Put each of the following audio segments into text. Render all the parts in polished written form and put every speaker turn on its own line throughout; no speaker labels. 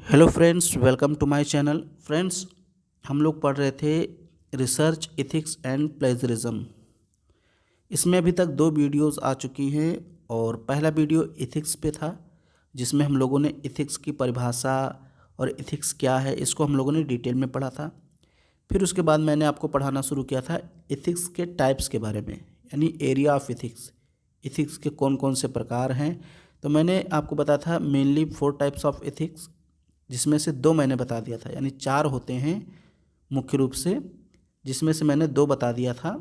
Hello friends, welcome to my channel. Friends, हम लोग पढ़ रहे थे रिसर्च एथिक्स एंड प्लेजरिज्म। इसमें अभी तक दो वीडियोस आ चुकी हैं और पहला वीडियो एथिक्स पे था जिसमें हम लोगों ने एथिक्स की परिभाषा और एथिक्स क्या है इसको हम लोगों ने डिटेल में पढ़ा था। फिर उसके बाद मैंने आपको पढ़ाना शुरू किया था एथिक्स के टाइप्स के बारे में, यानी एरिया ऑफ एथिक्स, एथिक्स के कौन कौन से प्रकार हैं। तो मैंने आपको बताया था मेनली 4 टाइप्स ऑफ एथिक्स, जिसमें से 2 मैंने बता दिया था, यानी 4 होते हैं मुख्य रूप से, जिसमें से मैंने 2 बता दिया था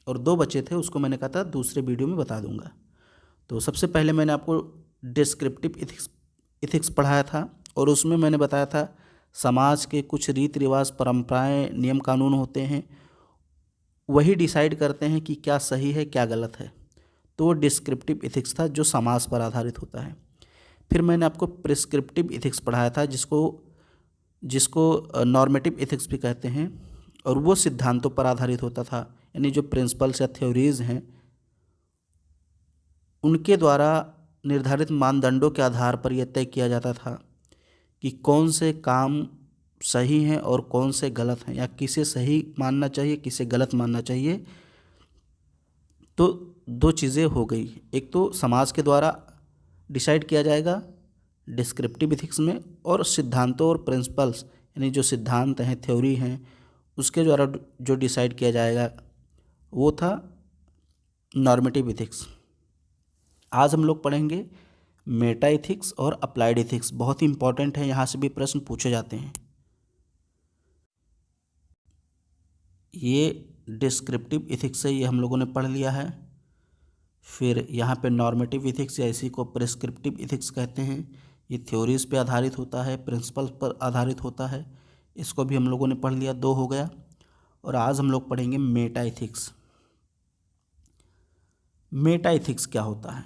और 2 बचे थे, उसको मैंने कहा था दूसरे वीडियो में बता दूंगा। तो सबसे पहले मैंने आपको डिस्क्रिप्टिव एथिक्स पढ़ाया था और उसमें मैंने बताया था समाज के कुछ रीति रिवाज, परंपराएं, नियम कानून होते हैं, वही डिसाइड करते हैं कि क्या सही है क्या गलत है। तो वो डिस्क्रिप्टिव एथिक्स था जो समाज पर आधारित होता है। फिर मैंने आपको प्रिस्क्रिप्टिव एथिक्स पढ़ाया था जिसको जिसको नॉर्मेटिव एथिक्स भी कहते हैं, और वो सिद्धांतों पर आधारित होता था, यानी जो प्रिंसिपल्स या थ्योरीज हैं उनके द्वारा निर्धारित मानदंडों के आधार पर यह तय किया जाता था कि कौन से काम सही हैं और कौन से गलत हैं, या किसे सही मानना चाहिए किसे गलत मानना चाहिए। तो 2 चीज़ें हो गई, एक तो समाज के द्वारा डिसाइड किया जाएगा डिस्क्रिप्टिव एथिक्स में, और सिद्धांतों और प्रिंसिपल्स यानी जो सिद्धांत हैं, थ्योरी हैं, उसके द्वारा जो डिसाइड किया जाएगा वो था नॉर्मेटिव एथिक्स। आज हम लोग पढ़ेंगे मेटा एथिक्स और अप्लाइड एथिक्स। बहुत ही इंपॉर्टेंट है, यहाँ से भी प्रश्न पूछे जाते हैं। ये डिस्क्रिप्टिव एथिक्स है, ये हम लोगों ने पढ़ लिया है। फिर यहाँ पे नॉर्मेटिव एथिक्स या इसी को प्रिस्क्रिप्टिव एथिक्स कहते हैं, ये थ्योरीज पे आधारित होता है, प्रिंसिपल्स पर आधारित होता है, इसको भी हम लोगों ने पढ़ लिया, 2 हो गया। और आज हम लोग पढ़ेंगे मेटा एथिक्स। मेटा एथिक्स क्या होता है,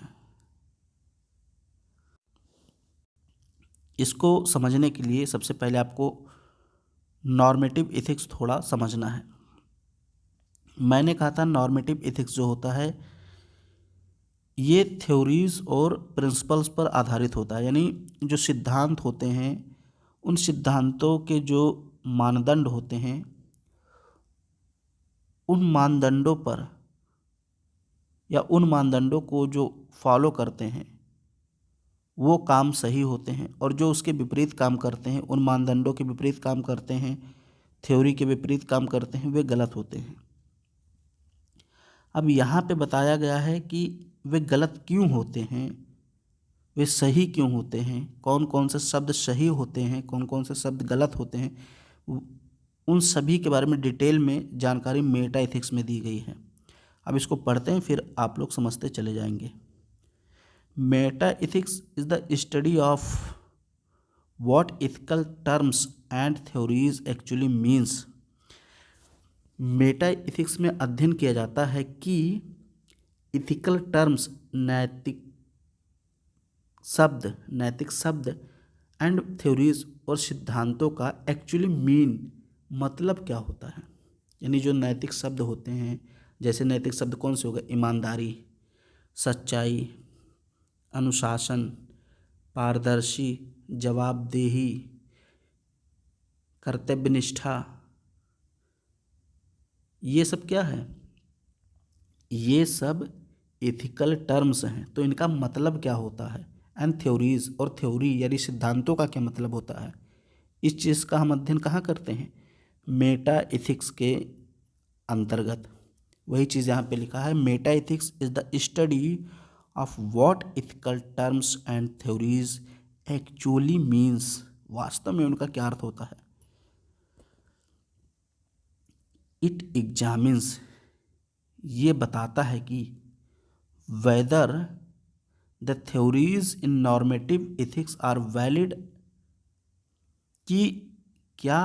इसको समझने के लिए सबसे पहले आपको नॉर्मेटिव एथिक्स थोड़ा समझना है। मैंने कहा था नॉर्मेटिव एथिक्स जो होता है ये थ्योरीज और प्रिंसिपल्स पर आधारित होता है, यानी जो सिद्धांत होते हैं उन सिद्धांतों के जो मानदंड होते हैं उन मानदंडों पर, या उन मानदंडों को जो फॉलो करते हैं वो काम सही होते हैं, और जो उसके विपरीत काम करते हैं, उन मानदंडों के विपरीत काम करते हैं, थ्योरी के विपरीत काम करते हैं, वे गलत होते हैं। अब यहाँ पे बताया गया है कि वे गलत क्यों होते हैं, वे सही क्यों होते हैं, कौन कौन से शब्द सही होते हैं, कौन कौन से शब्द गलत होते हैं, उन सभी के बारे में डिटेल में जानकारी मेटा एथिक्स में दी गई है। अब इसको पढ़ते हैं, फिर आप लोग समझते चले जाएंगे। Meta ethics is the study of what ethical terms and theories actually means. Meta ethics में अध्ययन किया जाता है कि इथिकल टर्म्स, नैतिक शब्द एंड थ्योरीज और सिद्धांतों का एक्चुअली मीन, मतलब क्या होता है। यानी जो नैतिक शब्द होते हैं, जैसे नैतिक शब्द कौन से हो गए, ईमानदारी, सच्चाई, अनुशासन, पारदर्शी, जवाबदेही, कर्तव्यनिष्ठा, ये सब क्या है, ये सब एथिकल टर्म्स हैं। तो इनका मतलब क्या होता है, एंड थ्योरीज, और थ्योरी यानी सिद्धांतों का क्या मतलब होता है, इस चीज़ का हम अध्ययन कहाँ करते हैं, मेटा एथिक्स के अंतर्गत। वही चीज़ यहाँ पे लिखा है, Meta ethics is the study of what ethical terms and theories actually means. वास्तव में उनका क्या अर्थ होता है। इट एग्जामिन्स, ये बताता है कि whether the theories in normative ethics are valid, कि क्या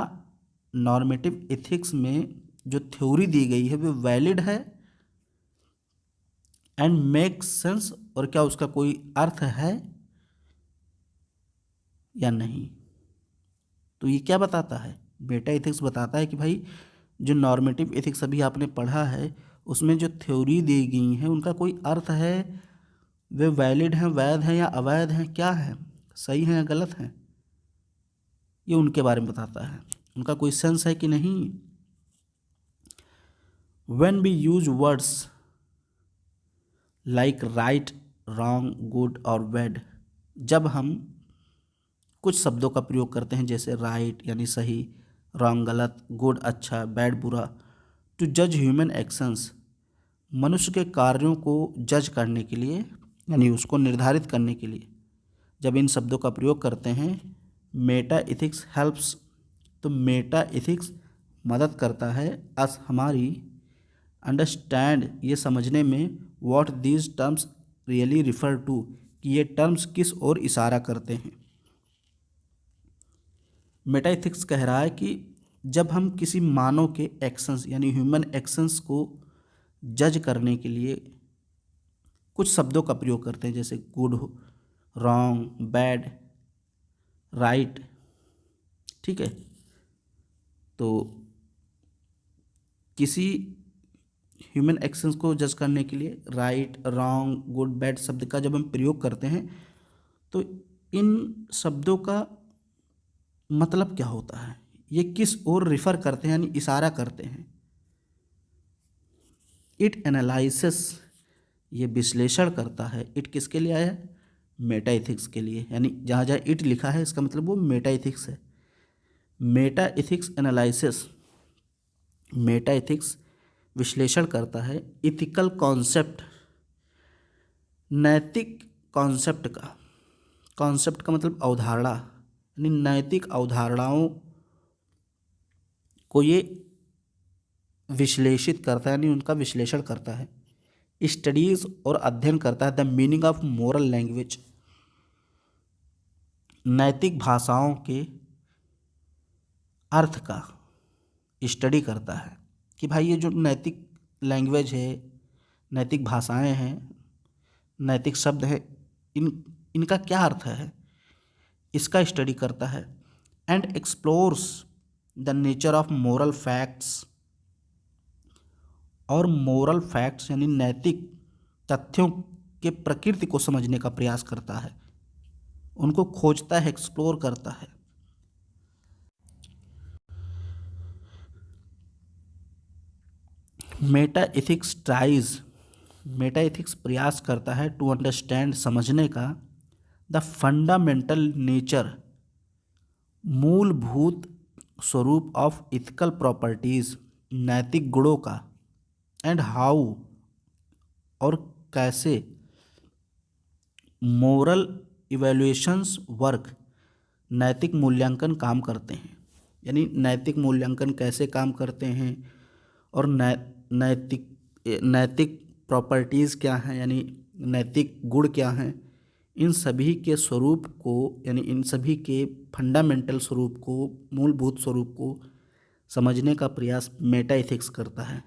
नॉर्मेटिव एथिक्स में जो थ्योरी दी गई है वो वैलिड है, एंड मेक सेंस, और क्या उसका कोई अर्थ है या नहीं। तो ये क्या बताता है, मेटा एथिक्स बताता है कि भाई जो नॉर्मेटिव एथिक्स अभी आपने पढ़ा है उसमें जो थ्योरी दी गई हैं उनका कोई अर्थ है, वे वैलिड हैं, वैध हैं या अवैध हैं, क्या है, सही हैं या गलत हैं। ये उनके बारे में बताता है, उनका कोई सेंस है कि नहीं। When we use words like right, wrong, good और बैड, जब हम कुछ शब्दों का प्रयोग करते हैं जैसे राइट यानी सही, रॉन्ग गलत, गुड अच्छा, बैड बुरा, टू जज ह्यूमन एक्शंस, मनुष्य के कार्यों को जज करने के लिए यानी उसको निर्धारित करने के लिए जब इन शब्दों का प्रयोग करते हैं, मेटा इथिक्स हेल्प्स, तो मेटा इथिक्स मदद करता है अस हमारी अंडरस्टैंड ये समझने में what these terms really refer to, कि ये टर्म्स किस ओर इशारा करते हैं। मेटा इथिक्स कह रहा है कि जब हम किसी मानव के एक्शंस यानी ह्यूमन एक्शंस को जज करने के लिए कुछ शब्दों का प्रयोग करते हैं जैसे गुड, रॉन्ग, बैड, राइट, ठीक है, तो किसी ह्यूमन एक्शंस को जज करने के लिए राइट, रॉन्ग, गुड, बैड शब्द का जब हम प्रयोग करते हैं तो इन शब्दों का मतलब क्या होता है, ये किस ओर रिफ़र करते हैं यानी इशारा करते हैं। इट एनालाइसिस, ये विश्लेषण करता है। इट किसके लिए आया है, मेटा इथिक्स के लिए, यानी जहाँ जहाँ इट लिखा है इसका मतलब वो मेटा इथिक्स है। Meta ethics analysis, Meta ethics विश्लेषण करता है इथिकल कॉन्सेप्ट, नैतिक कॉन्सेप्ट का, कॉन्सेप्ट का मतलब अवधारणा, यानी नैतिक अवधारणाओं को ये विश्लेषित करता है यानी उनका विश्लेषण करता है। स्टडीज और अध्ययन करता है the meaning of moral language, नैतिक भाषाओं के अर्थ का स्टडी करता है कि भाई ये जो नैतिक लैंग्वेज है, नैतिक भाषाएं हैं, नैतिक शब्द हैं, इनका क्या अर्थ है, इसका स्टडी करता है। And explores the nature of moral facts, और मोरल फैक्ट्स यानी नैतिक तथ्यों के प्रकृति को समझने का प्रयास करता है, उनको खोजता है, एक्सप्लोर करता है। Meta ethics tries, Meta ethics प्रयास करता है टू अंडरस्टैंड, समझने का, द फंडामेंटल नेचर, मूलभूत स्वरूप ऑफ इथिकल प्रॉपर्टीज, नैतिक गुणों का, एंड हाउ, और कैसे, मोरल इवैल्यूएशंस वर्क, नैतिक मूल्यांकन काम करते हैं, यानी नैतिक मूल्यांकन कैसे काम करते हैं, और नैतिक प्रॉपर्टीज़ क्या हैं यानी नैतिक गुण क्या हैं, इन सभी के स्वरूप को यानी इन सभी के फंडामेंटल स्वरूप को, मूलभूत स्वरूप को समझने का प्रयास मेटा इथिक्स करता है।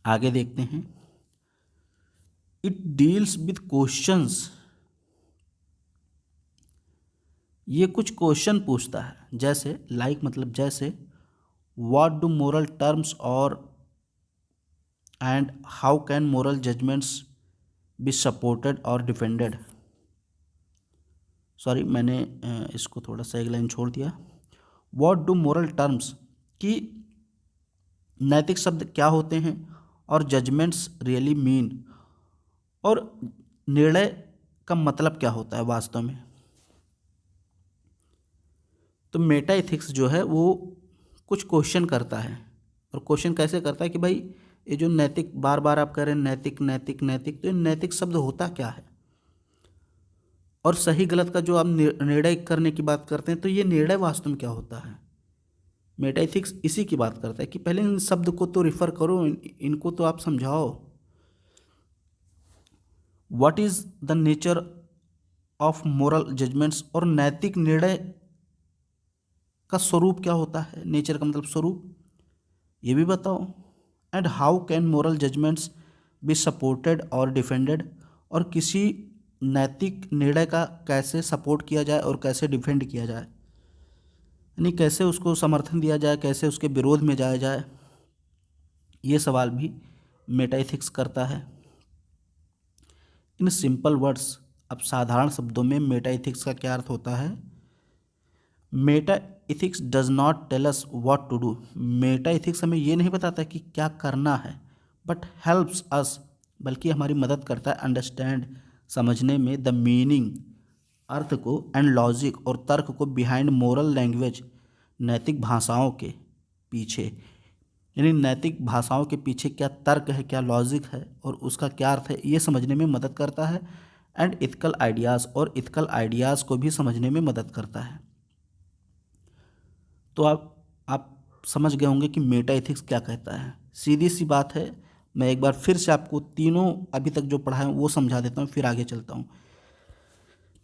आगे देखते हैं, इट डील्स विथ क्वेश्चंस, ये कुछ क्वेश्चन पूछता है जैसे लाइक मतलब जैसे व्हाट डू मोरल टर्म्स और and how can moral judgements be supported और डिफेंडेड। सॉरी, मैंने इसको थोड़ा सा एक लाइन छोड़ दिया। व्हाट डू मोरल टर्म्स, कि नैतिक शब्द क्या होते हैं, और जजमेंट्स रियली मीन, और निर्णय का मतलब क्या होता है वास्तव में। तो मेटा इथिक्स जो है वो कुछ क्वेश्चन करता है, और क्वेश्चन कैसे करता है कि भाई ये जो नैतिक बार बार आप कह रहे हैं नैतिक नैतिक नैतिक, तो ये नैतिक शब्द होता क्या है, और सही गलत का जो आप निर्णय करने की बात करते हैं तो ये निर्णय वास्तव में क्या होता है। मेटा इथिक्स इसी की बात करता है कि पहले इन शब्द को तो रिफ़र करो, इनको तो आप समझाओ। What is the nature of moral judgements, और नैतिक निर्णय का स्वरूप क्या होता है, नेचर का मतलब स्वरूप, ये भी बताओ। And how can moral judgements be supported और डिफेंडेड, और किसी नैतिक निर्णय का कैसे सपोर्ट किया जाए और कैसे डिफेंड किया जाए, यानी कैसे उसको समर्थन दिया जाए, कैसे उसके विरोध में जाया जाए, ये सवाल भी मेटा इथिक्स करता है। इन सिंपल वर्ड्स, अब साधारण शब्दों में मेटा इथिक्स का क्या अर्थ होता है? Meta ethics does not tell us what to do. Meta ethics हमें ये नहीं बताता कि क्या करना है, बट हेल्प्स अस, बल्कि हमारी मदद करता है अंडरस्टैंड, समझने में, द मीनिंग, अर्थ को, एंड लॉजिक, और तर्क को, बिहाइंड मोरल लैंग्वेज, नैतिक भाषाओं के पीछे। यानी नैतिक भाषाओं के पीछे क्या तर्क है, क्या लॉजिक है और उसका क्या अर्थ है, ये समझने में मदद करता है। एंड इथिकल आइडियाज़, और इथिकल आइडियाज़ को भी समझने में मदद करता है। तो आप समझ गए होंगे कि मेटा एथिक्स क्या कहता है। सीधी सी बात है, मैं एक बार फिर से आपको तीनों अभी तक जो पढ़ा है वो समझा देता हूँ, फिर आगे चलता हूँ।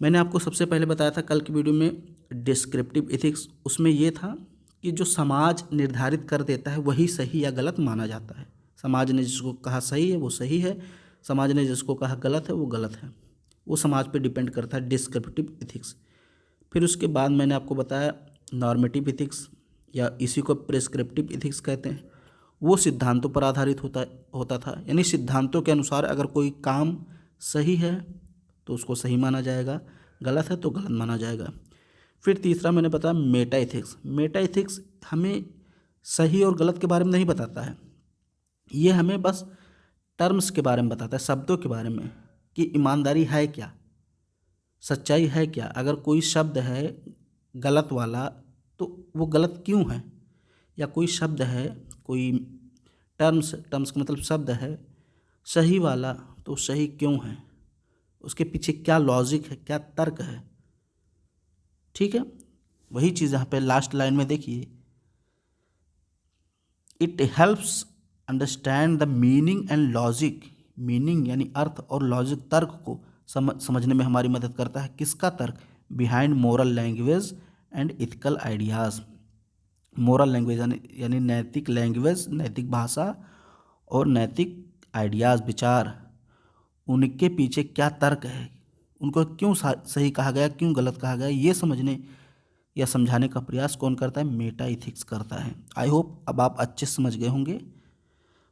मैंने आपको सबसे पहले बताया था कल की वीडियो में डिस्क्रिप्टिव एथिक्स, उसमें ये था कि जो समाज निर्धारित कर देता है वही सही या गलत माना जाता है। समाज ने जिसको कहा सही है वो सही है, समाज ने जिसको कहा गलत है वो गलत है, वो समाज पे डिपेंड करता है, डिस्क्रिप्टिव एथिक्स। फिर उसके बाद मैंने आपको बताया नॉर्मेटिव एथिक्स, या इसी को प्रिस्क्रिप्टिव एथिक्स कहते हैं। वो सिद्धांतों पर आधारित होता था, यानी सिद्धांतों के अनुसार अगर कोई काम सही है तो उसको सही माना जाएगा, गलत है तो गलत माना जाएगा। फिर तीसरा मैंने बताया मेटा एथिक्स। मेटा एथिक्स हमें सही और गलत के बारे में नहीं बताता है, ये हमें बस टर्म्स के बारे में बताता है, शब्दों के बारे में, कि ईमानदारी है क्या, सच्चाई है क्या। अगर कोई शब्द है गलत वाला तो वो गलत क्यों है, या कोई शब्द है, कोई टर्म्स का मतलब शब्द है सही वाला तो सही क्यों है, उसके पीछे क्या लॉजिक है, क्या तर्क है। ठीक है, वही चीज़ यहाँ पे लास्ट लाइन में देखिए, it helps understand the meaning and logic. Meaning यानी अर्थ और लॉजिक, तर्क को समझने में हमारी मदद करता है। किसका तर्क? Behind moral language and ethical ideas. Moral language यानी नैतिक लैंग्वेज, नैतिक भाषा, और नैतिक आइडियाज़, विचार, उनके पीछे क्या तर्क है, उनको क्यों सही कहा गया, क्यों गलत कहा गया, ये समझने या समझाने का प्रयास कौन करता है? मेटा इथिक्स करता है। आई होप अब आप अच्छे समझ गए होंगे।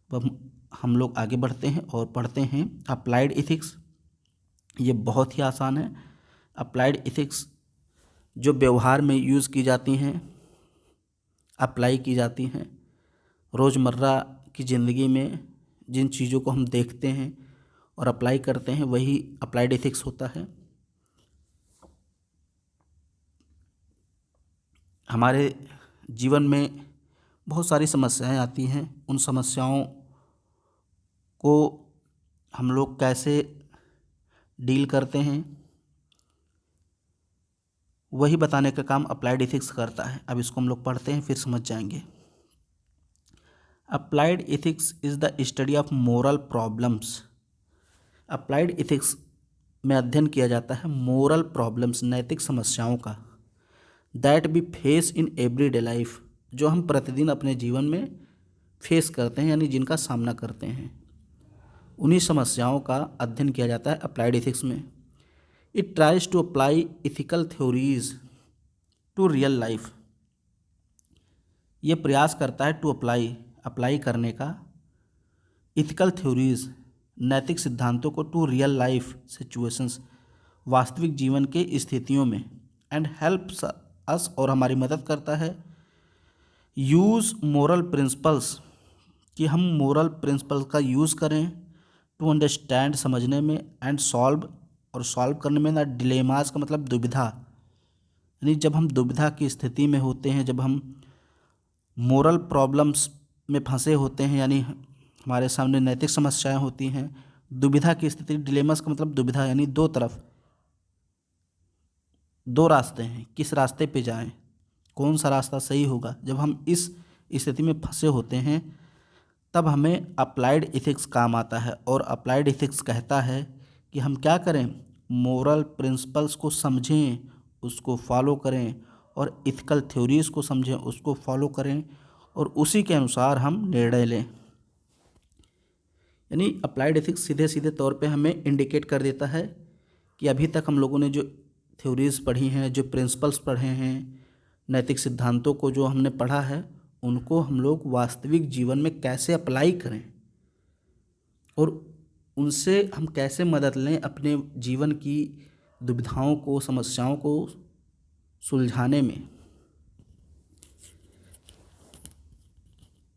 अब हम लोग आगे बढ़ते हैं और पढ़ते हैं अप्लाइड इथिक्स। ये बहुत ही आसान है। अप्लाइड इथिक्स जो व्यवहार में यूज़ की जाती हैं, अप्लाई की जाती हैं, रोज़मर्रा की ज़िंदगी में जिन चीज़ों को हम देखते हैं और अप्लाई करते हैं, वही अप्लाइड एथिक्स होता है। हमारे जीवन में बहुत सारी समस्याएं आती हैं, उन समस्याओं को हम लोग कैसे डील करते हैं, वही बताने का काम अप्लाइड एथिक्स करता है। अब इसको हम लोग पढ़ते हैं, फिर समझ जाएंगे। Applied ethics is the study of moral problems. Applied ethics में अध्ययन किया जाता है मोरल प्रॉब्लम्स, नैतिक समस्याओं का, that be face in everyday life, जो हम प्रतिदिन अपने जीवन में फेस करते हैं, यानी जिनका सामना करते हैं, उन्हीं समस्याओं का अध्ययन किया जाता है अप्लाइड एथिक्स में। It tries to apply ethical theories to real life. ये प्रयास करता है टू अप्लाई करने का, इथिकल थ्योरीज, नैतिक सिद्धांतों को, टू रियल लाइफ सिचुएशंस, वास्तविक जीवन के स्थितियों में, एंड हेल्प्स अस, और हमारी मदद करता है, यूज़ मोरल प्रिंसिपल्स, कि हम मोरल प्रिंसिपल्स का यूज़ करें, टू अंडरस्टैंड, समझने में, एंड सॉल्व, और सॉल्व करने में, ना डिलेमास का मतलब दुविधा, यानी जब हम दुविधा की स्थिति में होते हैं, जब हम मोरल प्रॉब्लम्स में फंसे होते हैं, यानी हमारे सामने नैतिक समस्याएं होती हैं, दुविधा की स्थिति, डिलेमास का मतलब दुविधा, यानी दो तरफ, दो रास्ते हैं, किस रास्ते पे जाएं, कौन सा रास्ता सही होगा। जब हम इस स्थिति में फंसे होते हैं तब हमें अप्लाइड एथिक्स काम आता है। और अप्लाइड एथिक्स कहता है कि हम क्या करें, मोरल प्रिंसिपल्स को समझें, उसको फॉलो करें, और इथिकल थ्योरीज को समझें, उसको फॉलो करें, और उसी के अनुसार हम निर्णय लें। यानी अप्लाइड एथिक्स सीधे सीधे तौर पे हमें इंडिकेट कर देता है कि अभी तक हम लोगों ने जो थ्योरीज़ पढ़ी हैं, जो प्रिंसिपल्स पढ़े हैं, नैतिक सिद्धांतों को जो हमने पढ़ा है, उनको हम लोग वास्तविक जीवन में कैसे अप्लाई करें, और उनसे हम कैसे मदद लें अपने जीवन की दुविधाओं को, समस्याओं को सुलझाने में।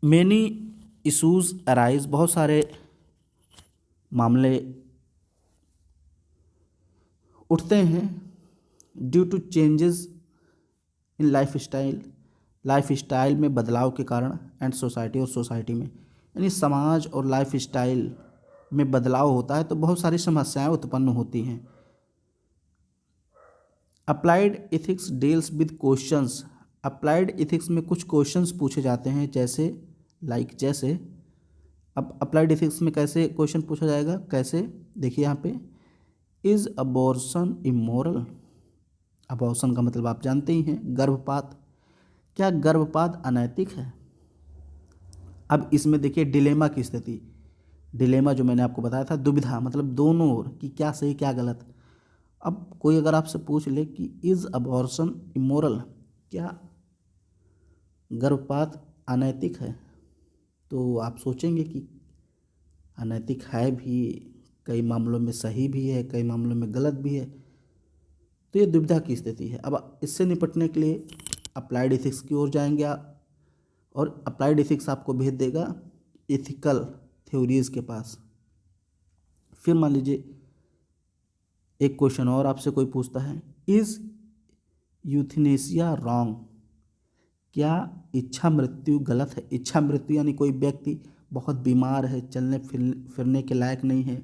मैनी इशूज़ अराइज, बहुत सारे मामले उठते हैं due to changes in lifestyle में बदलाव के कारण, एंड सोसाइटी, और सोसाइटी में, यानी समाज और लाइफ स्टाइल में बदलाव होता है तो बहुत सारी समस्याएं उत्पन्न होती हैं। Applied ethics deals with questions, applied ethics में कुछ क्वेश्चंस पूछे जाते हैं, जैसे अब अप्लाइड इथिक्स में कैसे क्वेश्चन पूछा जाएगा, कैसे, देखिए यहाँ पे, इज़ अबॉर्शन इमोरल, अबॉर्शन का मतलब आप जानते ही हैं, गर्भपात, क्या गर्भपात अनैतिक है। अब इसमें देखिए डिलेमा की स्थिति, डिलेमा जो मैंने आपको बताया था, दुविधा मतलब दोनों ओर कि क्या सही क्या गलत। अब कोई अगर आपसे पूछ ले कि इज़ अबॉर्शन इमोरल, क्या गर्भपात अनैतिक है, तो आप सोचेंगे कि अनैतिक है भी, कई मामलों में सही भी है, कई मामलों में गलत भी है, तो ये दुविधा की स्थिति है। अब इससे निपटने के लिए अप्लाइड इथिक्स की ओर जाएंगे आप, और अप्लाइड इथिक्स आपको भेज देगा इथिकल थ्योरीज के पास। फिर मान लीजिए एक क्वेश्चन और आपसे कोई पूछता है, इज़ यूथनेसिया रॉन्ग, क्या इच्छा मृत्यु गलत है। इच्छा मृत्यु यानी कोई व्यक्ति बहुत बीमार है, चलने फिरने के लायक नहीं है,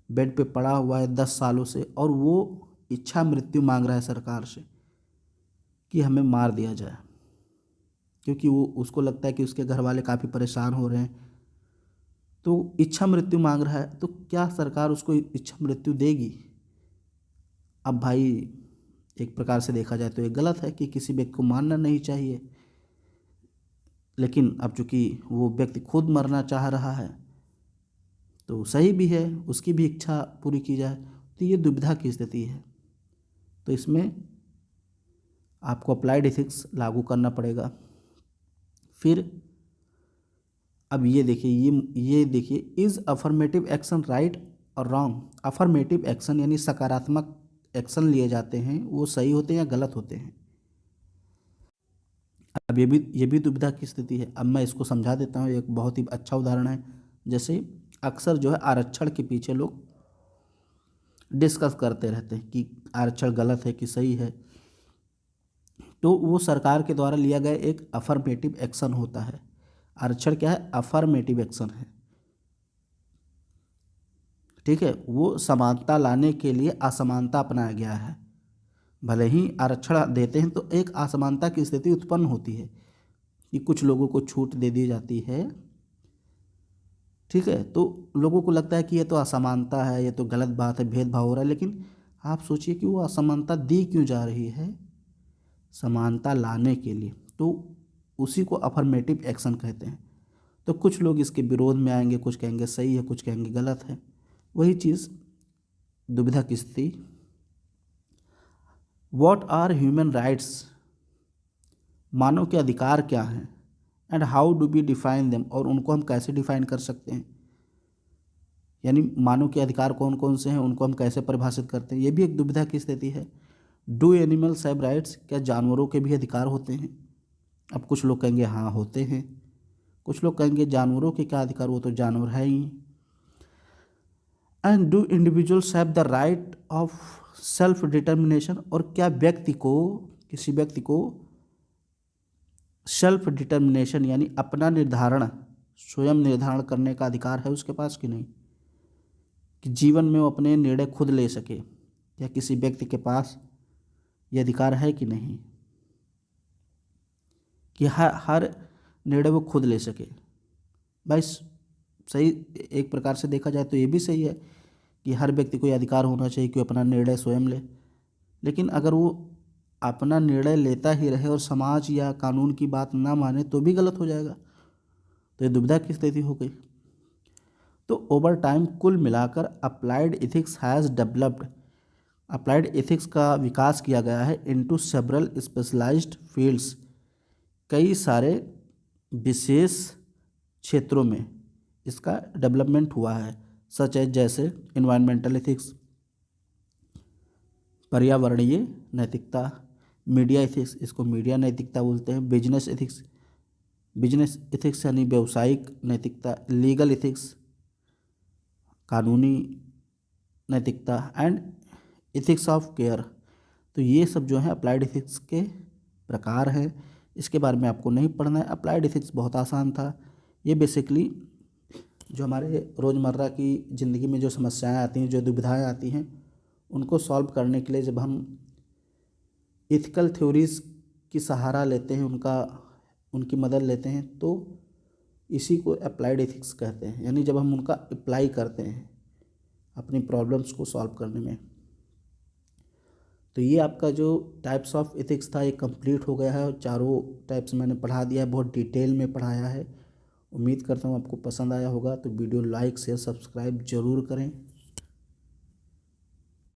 बेड पे पड़ा हुआ है 10 सालों से, और वो इच्छा मृत्यु मांग रहा है सरकार से कि हमें मार दिया जाए, क्योंकि वो उसको लगता है कि उसके घर वाले काफ़ी परेशान हो रहे हैं, तो इच्छा मृत्यु मांग रहा है, तो क्या सरकार उसको इच्छा मृत्यु देगी। अब भाई एक प्रकार से देखा जाए तो ये गलत है कि किसी व्यक्ति को मारना नहीं चाहिए, लेकिन अब चूँकि वो व्यक्ति खुद मरना चाह रहा है तो सही भी है, उसकी भी इच्छा पूरी की जाए, तो ये दुविधा की स्थिति है। तो इसमें आपको अप्लाइड एथिक्स लागू करना पड़ेगा। फिर अब ये देखिए इज़ अफर्मेटिव एक्शन राइट और रॉन्ग। अफर्मेटिव एक्शन यानी सकारात्मक एक्शन लिए जाते हैं, वो सही होते हैं या गलत होते हैं। अब ये भी दुविधा की स्थिति है। अब मैं इसको समझा देता हूँ, एक बहुत ही अच्छा उदाहरण है। जैसे अक्सर जो है आरक्षण के पीछे लोग डिस्कस करते रहते हैं कि आरक्षण गलत है कि सही है, तो वो सरकार के द्वारा लिया गया एक अफर्मेटिव एक्शन होता है। आरक्षण क्या है, अफर्मेटिव एक्शन है, ठीक है। वो समानता लाने के लिए असमानता अपनाया गया है। भले ही आरक्षण देते हैं तो एक असमानता की स्थिति उत्पन्न होती है कि कुछ लोगों को छूट दे दी जाती है, ठीक है, तो लोगों को लगता है कि ये तो असमानता है, ये तो गलत बात है, भेदभाव हो रहा है। लेकिन आप सोचिए कि वो असमानता दी क्यों जा रही है, समानता लाने के लिए, तो उसी को अफर्मेटिव एक्शन कहते हैं। तो कुछ लोग इसके विरोध में आएंगे, कुछ कहेंगे सही है, कुछ कहेंगे गलत है। वही चीज़ दुविधा की स्थिति। व्हाट आर ह्यूमन राइट्स, मानव के अधिकार क्या हैं, and how do we define them, और उनको हम कैसे डिफाइन कर सकते हैं, यानी मानव के अधिकार कौन कौन से हैं, उनको हम कैसे परिभाषित करते हैं। ये भी एक दुविधा की स्थिति है। डू एनिमल्स हैव राइट्स, क्या जानवरों के भी अधिकार होते हैं। अब कुछ लोग कहेंगे हाँ होते हैं, कुछ लोग कहेंगे जानवरों के क्या अधिकार, वो तो जानवर है ही। And do individuals have the right of self determination, और क्या किसी व्यक्ति को सेल्फ डिटर्मिनेशन यानी अपना निर्धारण, स्वयं निर्धारण करने का अधिकार है उसके पास कि नहीं, कि जीवन में वो अपने निर्णय खुद ले सके, या किसी व्यक्ति के पास ये अधिकार है कि नहीं कि हर निर्णय वो खुद ले सके। भाई सही, एक प्रकार से देखा जाए तो ये भी सही है कि हर व्यक्ति को ये अधिकार होना चाहिए कि अपना निर्णय स्वयं ले, लेकिन अगर वो अपना निर्णय लेता ही रहे और समाज या कानून की बात ना माने तो भी गलत हो जाएगा। तो ये दुविधा की स्थिति हो गई। तो ओवर टाइम कुल मिलाकर applied ethics has developed, applied ethics का विकास किया गया है इनटू सेवरल स्पेशलाइज्ड फील्ड्स, कई सारे विशेष क्षेत्रों में इसका डेवलपमेंट हुआ है। सच एज जैसे इन्वायरमेंटल एथिक्स, पर्यावरणीय नैतिकता, मीडिया एथिक्स, इसको मीडिया नैतिकता बोलते हैं, बिजनेस एथिक्स, बिजनेस एथिक्स यानी व्यावसायिक नैतिकता, लीगल एथिक्स, कानूनी नैतिकता, एंड एथिक्स ऑफ केयर। तो ये सब जो है अप्लाइड एथिक्स के प्रकार हैं। इसके बारे में आपको नहीं पढ़ना है। अप्लाइड एथिक्स बहुत आसान था। ये बेसिकली जो हमारे रोज़मर्रा की ज़िंदगी में जो समस्याएं आती हैं, जो दुविधाएं आती हैं, उनको सॉल्व करने के लिए जब हम एथिकल थ्योरीज़ की सहारा लेते हैं, उनकी मदद लेते हैं, तो इसी को अप्लाइड एथिक्स कहते हैं। यानी जब हम उनका अप्लाई करते हैं अपनी प्रॉब्लम्स को सॉल्व करने में। तो ये आपका जो टाइप्स ऑफ एथिक्स था ये कंप्लीट हो गया है और चारों टाइप्स मैंने पढ़ा दिया है, बहुत डिटेल में पढ़ाया है। उम्मीद करता हूँ आपको पसंद आया होगा। तो वीडियो लाइक शेयर सब्सक्राइब ज़रूर करें।